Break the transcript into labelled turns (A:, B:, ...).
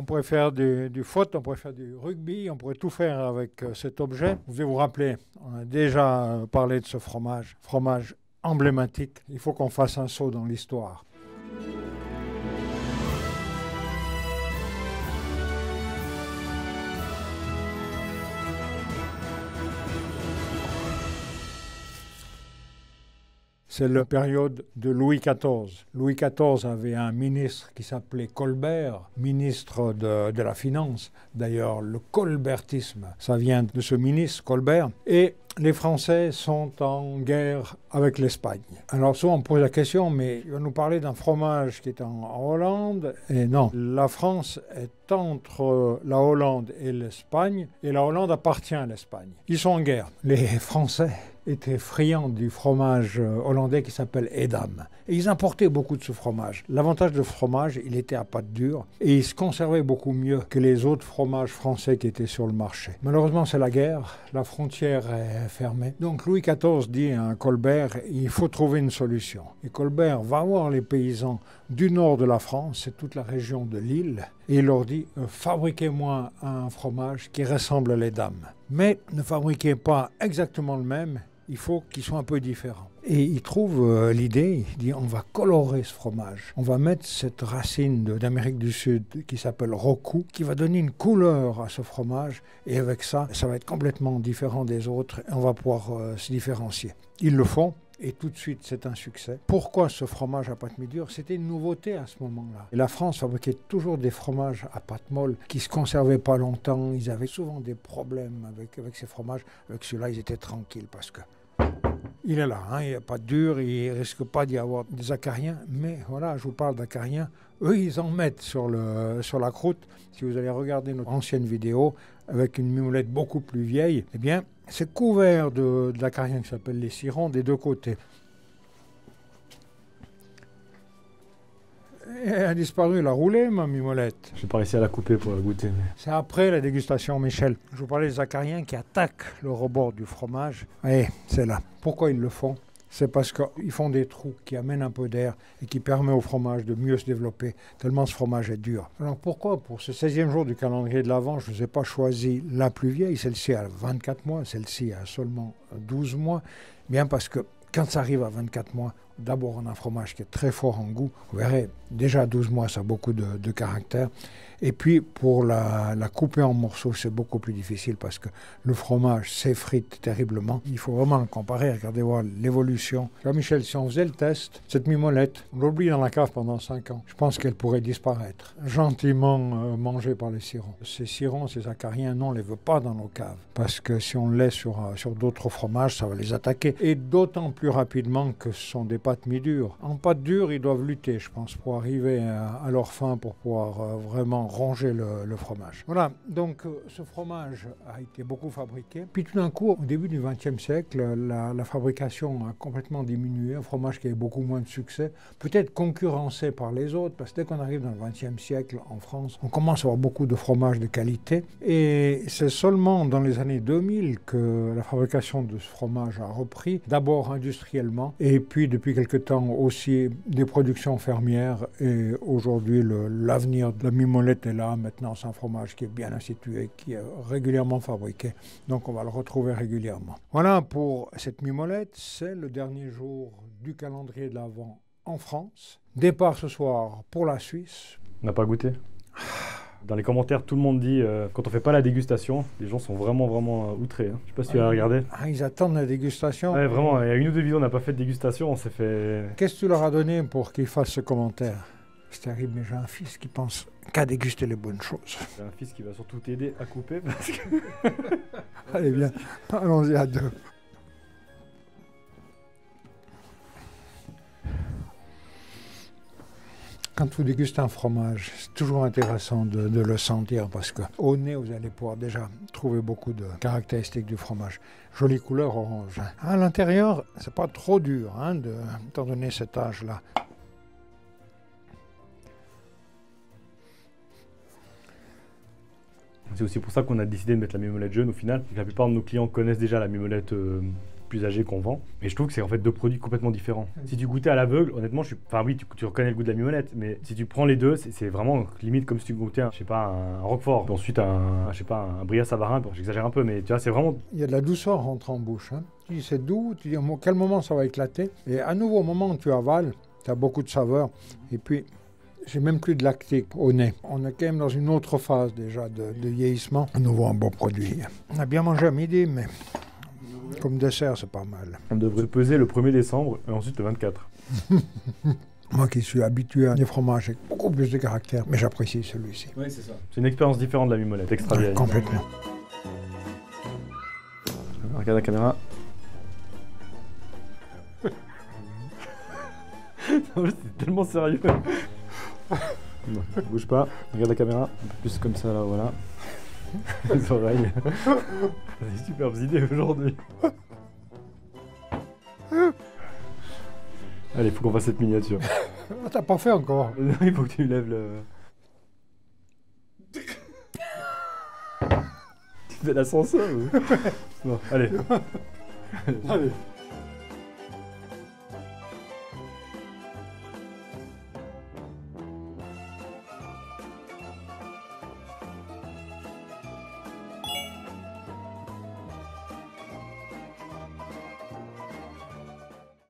A: pourrait faire du foot, on pourrait faire du rugby, on pourrait tout faire avec cet objet. Vous devez vous rappeler, on a déjà parlé de ce fromage emblématique. Il faut qu'on fasse un saut dans l'histoire. C'est la période de Louis XIV. Louis XIV avait un ministre qui s'appelait Colbert, ministre de la Finance. D'ailleurs, le colbertisme, ça vient de ce ministre, Colbert. Et les Français sont en guerre avec l'Espagne. Alors souvent on pose la question, mais il va nous parler d'un fromage qui est en Hollande. Et non, la France est entre la Hollande et l'Espagne, et la Hollande appartient à l'Espagne. Ils sont en guerre. Les Français étaient friands du fromage hollandais qui s'appelle Edam. Et ils importaient beaucoup de ce fromage. L'avantage de ce fromage, il était à pâte dure et il se conservait beaucoup mieux que les autres fromages français qui étaient sur le marché. Malheureusement, c'est la guerre, la frontière est fermée. Donc Louis XIV dit à Colbert, il faut trouver une solution. Et Colbert va voir les paysans du nord de la France, c'est toute la région de l'île, et il leur dit, fabriquez-moi un fromage qui ressemble à l'Edam. Mais ne fabriquez pas exactement le même, il faut qu'il soit un peu différent. Et il trouve l'idée, il dit on va colorer ce fromage. On va mettre cette racine d'Amérique du Sud qui s'appelle rocou, qui va donner une couleur à ce fromage. Et avec ça, ça va être complètement différent des autres et on va pouvoir se différencier. Ils le font. Et tout de suite, c'est un succès. Pourquoi ce fromage à pâte mi-dure? C'était une nouveauté à ce moment-là. Et la France fabriquait toujours des fromages à pâte molle qui ne se conservaient pas longtemps. Ils avaient souvent des problèmes avec ces fromages. Avec ceux-là, ils étaient tranquilles parce que il est là, hein, il n'est pas dur, il ne risque pas d'y avoir des acariens. Mais voilà, je vous parle d'acariens. Eux, ils en mettent sur la croûte. Si vous allez regarder notre ancienne vidéo avec une mimoulette beaucoup plus vieille, eh bien, c'est couvert de l'acariens qui s'appelle les cirons des deux côtés. Et elle a disparu, elle a roulé, ma mimolette.
B: Je n'ai pas réussi à la couper pour la goûter. Mais...
A: C'est après la dégustation, Michel. Je vous parlais des acariens qui attaquent le rebord du fromage. Et c'est là. Pourquoi ils le font? C'est parce qu'ils font des trous qui amènent un peu d'air et qui permettent au fromage de mieux se développer, tellement ce fromage est dur. Alors pourquoi, pour ce 16e jour du calendrier de l'Avent, je ne vous ai pas choisi la plus vieille, celle-ci a 24 mois, celle-ci a seulement 12 mois? Bien parce que quand ça arrive à 24 mois, d'abord on a un fromage qui est très fort en goût. Vous verrez, déjà à 12 mois, ça a beaucoup de caractère. Et puis, pour la couper en morceaux, c'est beaucoup plus difficile parce que le fromage s'effrite terriblement. Il faut vraiment le comparer, regardez voir l'évolution. Jean-Michel, si on faisait le test, cette mimolette, on l'oublie dans la cave pendant 5 ans. Je pense qu'elle pourrait disparaître, gentiment mangée par les cirons. Ces cirons, ces acariens, non, on ne les veut pas dans nos caves. Parce que si on le laisse sur d'autres fromages, ça va les attaquer. Et d'autant plus rapidement que ce sont des pâtes mi-dures. En pâte dure, ils doivent lutter, je pense, pour arriver à leur fin, pour pouvoir vraiment ronger le fromage. Voilà, donc ce fromage a été beaucoup fabriqué. Puis tout d'un coup, au début du XXe siècle, la fabrication a complètement diminué. Un fromage qui avait beaucoup moins de succès, peut-être concurrencé par les autres, parce que dès qu'on arrive dans le XXe siècle en France, on commence à avoir beaucoup de fromages de qualité. Et c'est seulement dans les années 2000 que la fabrication de ce fromage a repris, d'abord industriellement, et puis depuis quelque temps aussi des productions fermières. Et aujourd'hui, l'avenir de la mimolette est là. Maintenant, c'est un fromage qui est bien institué, qui est régulièrement fabriqué. Donc, on va le retrouver régulièrement. Voilà pour cette mimolette. C'est le dernier jour du calendrier de l'Avent en France. Départ ce soir pour la Suisse.
B: On n'a pas goûté. Dans les commentaires, tout le monde dit quand on fait pas la dégustation, les gens sont vraiment outrés. Hein. Je sais pas si tu as regardé.
A: Ah, ils attendent la dégustation.
B: Ouais, vraiment, il y a une ou deux vidéos, on n'a pas fait de dégustation, on s'est fait...
A: Qu'est-ce que tu leur as donné pour qu'ils fassent ce commentaire? C'est terrible, mais j'ai un fils qui pense qu'à déguster les bonnes choses.
B: J'ai un fils qui va surtout t'aider à couper parce que...
A: Allez bien, allons-y à deux. Quand vous dégustez un fromage, c'est toujours intéressant de le sentir parce qu'au nez, vous allez pouvoir déjà trouver beaucoup de caractéristiques du fromage. Jolie couleur orange. À l'intérieur, c'est pas trop dur, hein, étant donné cet âge-là.
B: C'est aussi pour ça qu'on a décidé de mettre la mimolette jeune au final. La plupart de nos clients connaissent déjà la mimolette plus âgés qu'on vend. Et je trouve que c'est en fait deux produits complètement différents. Si tu goûtais à l'aveugle, honnêtement, enfin oui, tu reconnais le goût de la mimolette, mais si tu prends les deux, c'est vraiment limite comme si tu goûtais, je sais pas, un Roquefort, puis ensuite je sais pas, un Brillat Savarin, bon, j'exagère un peu, mais tu vois, c'est vraiment...
A: Il y a de la douceur rentre en bouche. Hein. Tu dis c'est doux, tu dis à quel moment ça va éclater. Et à nouveau, au moment où tu avales, tu as beaucoup de saveur. Et puis, j'ai même plus de lactique au nez. On est quand même dans une autre phase déjà de vieillissement. À nouveau, un bon produit. On a bien mangé à midi, mais comme dessert, c'est pas mal.
B: On devrait peser le 1er décembre et ensuite le 24.
A: Moi qui suis habitué à des fromages avec beaucoup plus de caractère, mais j'apprécie celui-ci.
B: Oui, c'est ça. C'est une expérience différente de la mimolette, extra vieille.
A: Complètement.
B: Regarde la caméra. C'est tellement sérieux. Non, bouge pas, regarde la caméra, un peu plus comme ça là, voilà. Les oreilles. Des superbes idées aujourd'hui. Allez, faut qu'on fasse cette miniature.
A: Ah, t'as pas fait encore.
B: Il faut que tu lèves le... Tu fais l'ascenseur ou... Bon, allez.
A: Allez.